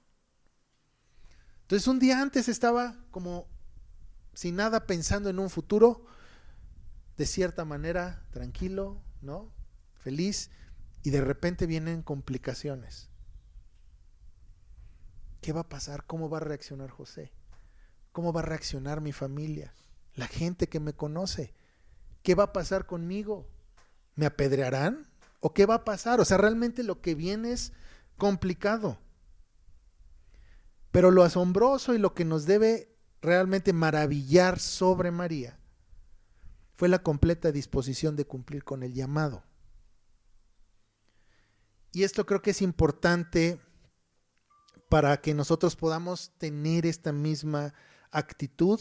Speaker 1: Entonces un día antes estaba como sin nada pensando en un futuro, de cierta manera tranquilo, ¿no? Feliz, y de repente vienen complicaciones. ¿Qué va a pasar? ¿Cómo va a reaccionar José? ¿Cómo va a reaccionar mi familia? La gente que me conoce. ¿Qué va a pasar conmigo? ¿Me apedrearán? ¿O qué va a pasar? O sea, realmente lo que viene es complicado. Pero lo asombroso y lo que nos debe realmente maravillar sobre María fue la completa disposición de cumplir con el llamado. Y esto creo que es importante para que nosotros podamos tener esta misma actitud,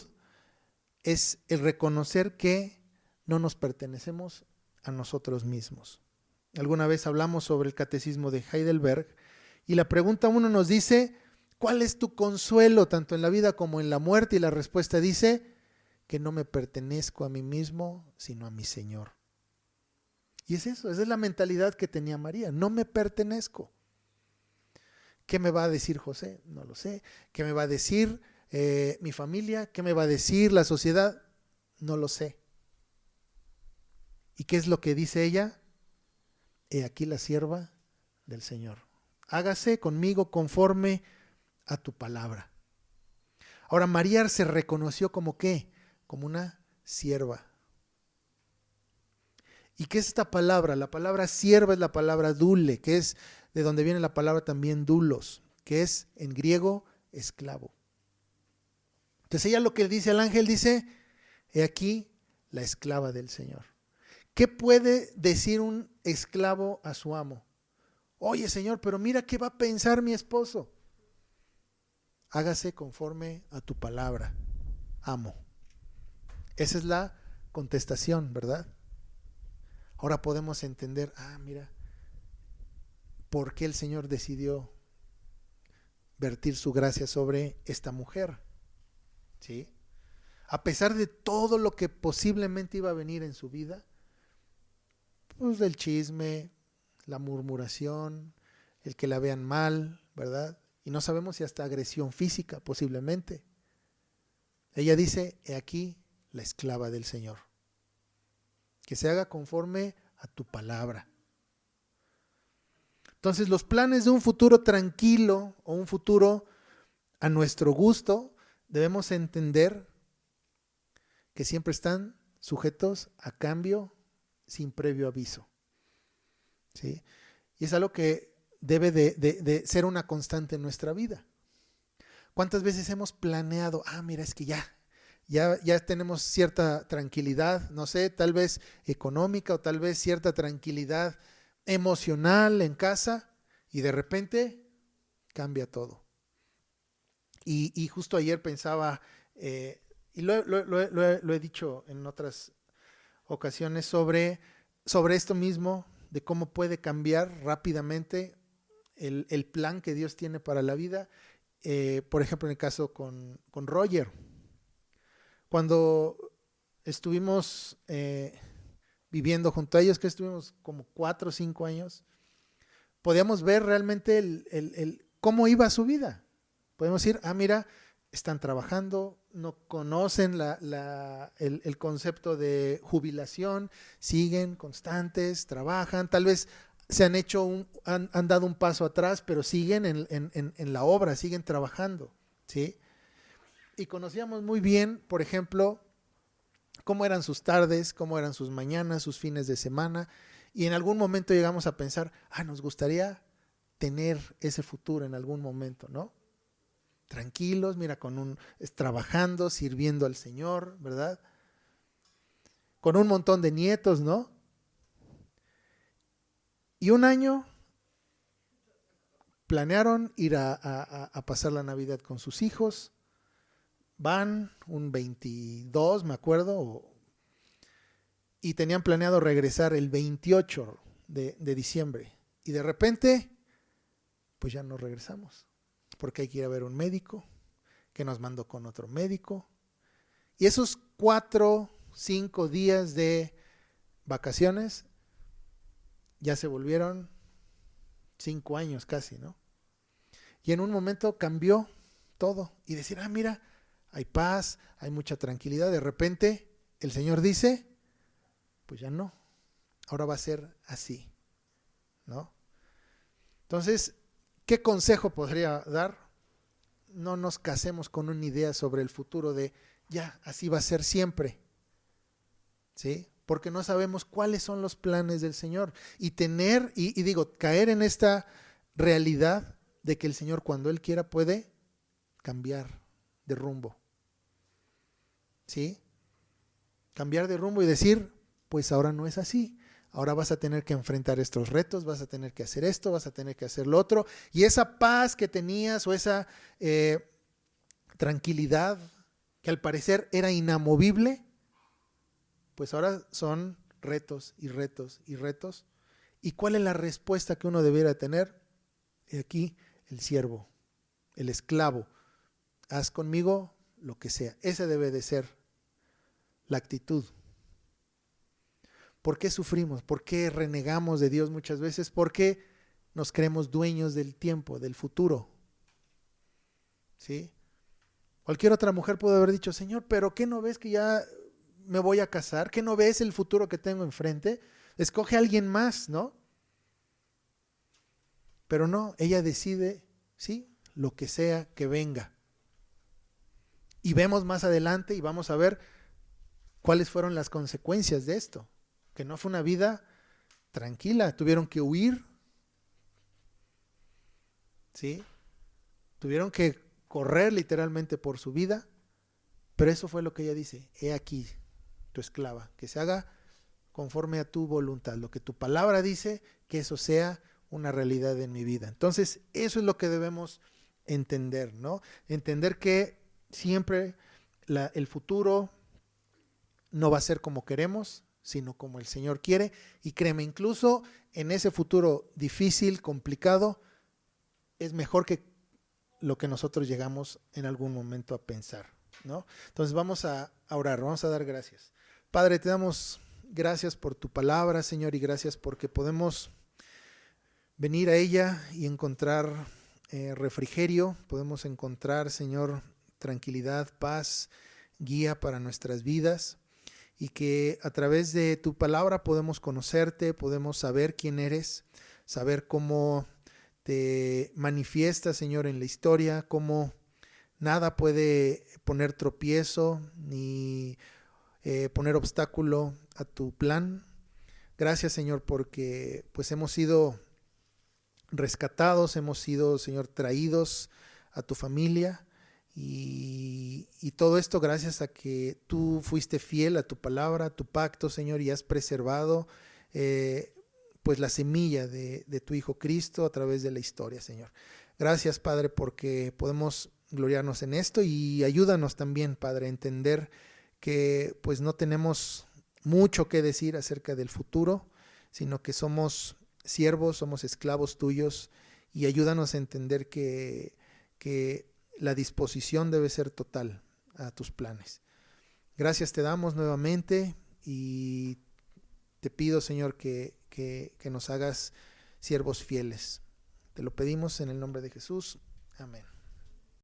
Speaker 1: es el reconocer que no nos pertenecemos a nosotros mismos. Alguna vez hablamos sobre el catecismo de Heidelberg y la pregunta 1 nos dice, ¿cuál es tu consuelo tanto en la vida como en la muerte? Y la respuesta dice que no me pertenezco a mí mismo, sino a mi Señor. Y es eso, esa es la mentalidad que tenía María, no me pertenezco. ¿Qué me va a decir José? No lo sé. ¿Qué me va a decir mi familia? ¿Qué me va a decir la sociedad? No lo sé. ¿Y qué es lo que dice ella? He aquí la sierva del Señor. Hágase conmigo conforme a tu palabra. Ahora María se reconoció como ¿qué? Como una sierva. ¿Y qué es esta palabra? La palabra sierva es la palabra dule, que es de donde viene la palabra también dulos, que es en griego esclavo. Entonces ella lo que dice al ángel dice, he aquí la esclava del Señor. ¿Qué puede decir un esclavo a su amo? Oye, Señor, pero mira qué va a pensar mi esposo. Hágase conforme a tu palabra, amo. Esa es la contestación, ¿verdad? Ahora podemos entender, mira, por qué el Señor decidió vertir su gracia sobre esta mujer. ¿Sí? A pesar de todo lo que posiblemente iba a venir en su vida, pues del chisme, la murmuración, el que la vean mal, ¿verdad? Y no sabemos si hasta agresión física posiblemente. Ella dice, he aquí la esclava del Señor. Que se haga conforme a tu palabra. Entonces los planes de un futuro tranquilo o un futuro a nuestro gusto, debemos entender que siempre están sujetos a cambio sin previo aviso. ¿Sí? Y es algo que debe de ser una constante en nuestra vida. ¿Cuántas veces hemos planeado, mira, es que ya tenemos cierta tranquilidad, no sé, tal vez económica o tal vez cierta tranquilidad emocional en casa y de repente cambia todo? Y justo ayer pensaba, y lo he dicho en otras ocasiones sobre esto mismo, de cómo puede cambiar rápidamente el plan que Dios tiene para la vida. Por ejemplo, en el caso con Roger. Cuando estuvimos viviendo junto a ellos, que estuvimos como 4 o 5 años, podíamos ver realmente cómo iba su vida. Podemos decir, mira, están trabajando, no conocen el concepto de jubilación, siguen constantes, trabajan, tal vez se han dado un paso atrás, pero siguen en la obra, siguen trabajando, ¿sí? Y conocíamos muy bien, por ejemplo, cómo eran sus tardes, cómo eran sus mañanas, sus fines de semana, y en algún momento llegamos a pensar, nos gustaría tener ese futuro en algún momento, ¿no? Tranquilos, mira, trabajando, sirviendo al Señor, ¿verdad? Con un montón de nietos, ¿no? Y un año planearon ir a pasar la Navidad con sus hijos. Van un 22, me acuerdo, y tenían planeado regresar el 28 de diciembre. Y de repente, pues ya no regresamos, porque hay que ir a ver un médico, que nos mandó con otro médico. Y esos 4, 5 días de vacaciones ya se volvieron 5 años casi, ¿no? Y en un momento cambió todo. Y decir, mira, hay paz, hay mucha tranquilidad. De repente el Señor dice, pues ya no, ahora va a ser así, ¿no? Entonces, ¿qué consejo podría dar? No nos casemos con una idea sobre el futuro de ya, así va a ser siempre, ¿sí? Porque no sabemos cuáles son los planes del Señor. Y caer en esta realidad de que el Señor cuando Él quiera puede cambiar de rumbo, ¿sí? Cambiar de rumbo y decir, pues ahora no es así. Ahora vas a tener que enfrentar estos retos, vas a tener que hacer esto, vas a tener que hacer lo otro. Y esa paz que tenías o esa tranquilidad que al parecer era inamovible, pues ahora son retos y retos y retos. ¿Y cuál es la respuesta que uno debiera tener? Y aquí el siervo, el esclavo. Haz conmigo lo que sea. Esa debe de ser la actitud. ¿Por qué sufrimos? ¿Por qué renegamos de Dios muchas veces? Porque nos creemos dueños del tiempo, del futuro. ¿Sí? Cualquier otra mujer puede haber dicho, Señor, pero ¿qué no ves que ya me voy a casar? ¿Qué no ves el futuro que tengo enfrente? Escoge a alguien más, ¿no? Pero no, ella decide, sí, lo que sea que venga. Y vemos más adelante y vamos a ver cuáles fueron las consecuencias de esto. Que no fue una vida tranquila, tuvieron que huir, ¿sí? Tuvieron que correr literalmente por su vida, pero eso fue lo que ella dice, he aquí tu esclava, que se haga conforme a tu voluntad, lo que tu palabra dice, que eso sea una realidad en mi vida. Entonces, eso es lo que debemos entender, ¿no? Entender que siempre el futuro no va a ser como queremos, sino como el Señor quiere. Y créeme, incluso en ese futuro difícil, complicado, es mejor que lo que nosotros llegamos en algún momento a pensar, ¿no? Entonces vamos a orar, vamos a dar gracias. Padre, te damos gracias por tu palabra, Señor, y gracias porque podemos venir a ella y encontrar refrigerio, podemos encontrar, Señor, tranquilidad, paz, guía para nuestras vidas. Y que a través de tu palabra podemos conocerte, podemos saber quién eres, saber cómo te manifiestas, Señor, en la historia, cómo nada puede poner tropiezo ni poner obstáculo a tu plan. Gracias, Señor, porque pues hemos sido rescatados, hemos sido, Señor, traídos a tu familia. Y todo esto gracias a que tú fuiste fiel a tu palabra, a tu pacto, Señor, y has preservado pues la semilla de tu Hijo Cristo a través de la historia, Señor. Gracias, Padre, porque podemos gloriarnos en esto y ayúdanos también, Padre, a entender que pues no tenemos mucho que decir acerca del futuro, sino que somos siervos, somos esclavos tuyos, y ayúdanos a entender que la disposición debe ser total a tus planes. Gracias te damos nuevamente y te pido, Señor, que nos hagas siervos fieles. Te lo pedimos en el nombre de Jesús. Amén.